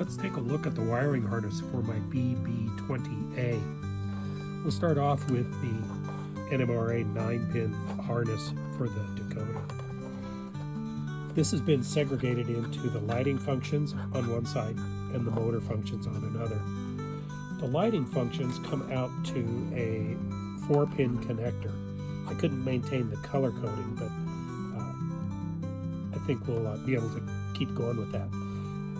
Let's take a look at the wiring harness for my BB20A. We'll start off with the NMRA 9-pin harness for the decoder. This has been segregated into the lighting functions on one side and the motor functions on another. The lighting functions come out to a 4-pin connector. I couldn't maintain the color coding, but I think we'll be able to keep going with that.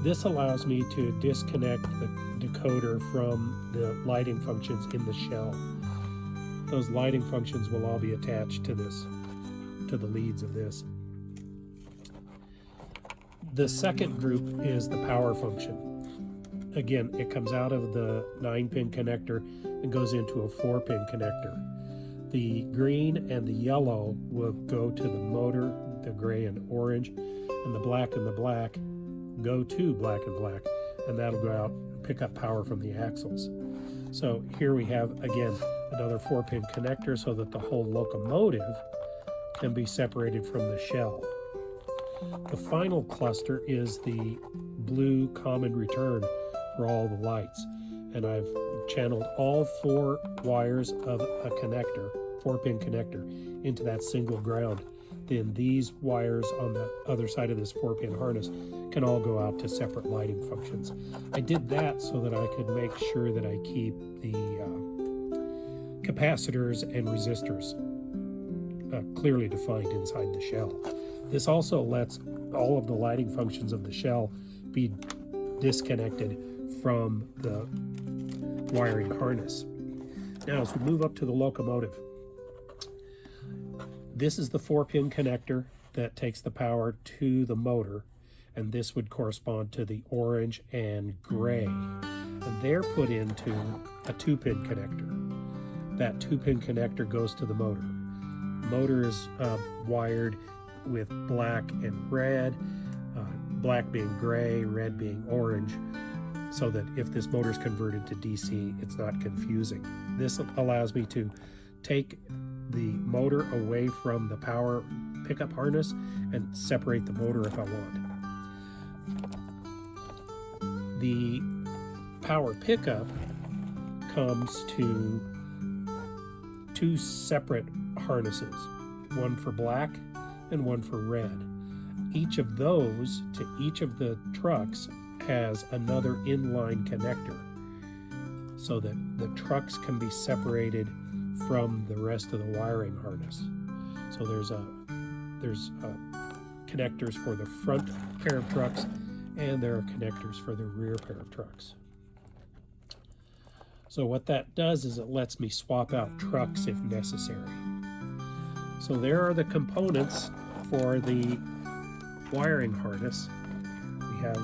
This allows me to disconnect the decoder from the lighting functions in the shell. Those lighting functions will all be attached to this, to the leads of this. The second group is the power function. Again, it comes out of the 9-pin connector and goes into a 4-pin connector. The green and the yellow will go to the motor, the gray and orange, and the black go to black and black, and that'll go out and pick up power from the axles. So here we have, again, another 4-pin connector so that the whole locomotive can be separated from the shell. The final cluster is the blue common return for all the lights, and I've channeled all 4 wires of a connector, 4-pin connector, into that single ground. Then these wires on the other side of this 4-pin harness can all go out to separate lighting functions. I did that so that I could make sure that I keep the capacitors and resistors clearly defined inside the shell. This also lets all of the lighting functions of the shell be disconnected from the wiring harness. Now, as we move up to the locomotive, this is the 4-pin connector that takes the power to the motor, and this would correspond to the orange and gray. And they're put into a 2-pin connector. That 2-pin connector goes to the motor. The motor is wired with black and red, black being gray, red being orange, so that if this motor is converted to DC, it's not confusing. This allows me to take the motor away from the power pickup harness and separate the motor if I want. The power pickup comes to 2 separate harnesses, one for black and one for red. Each of those to each of the trucks has another inline connector so that the trucks can be separated from the rest of the wiring harness. So there's connectors for the front pair of trucks, and there are connectors for the rear pair of trucks. So what that does is it lets me swap out trucks if necessary. So there are the components for the wiring harness. We have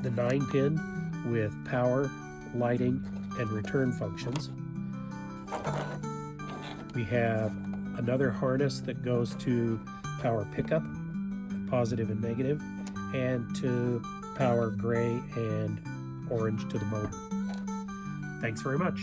the 9-pin with power, lighting, and return functions. We have another harness that goes to power pickup, positive and negative, and to power gray and orange to the motor. Thanks very much.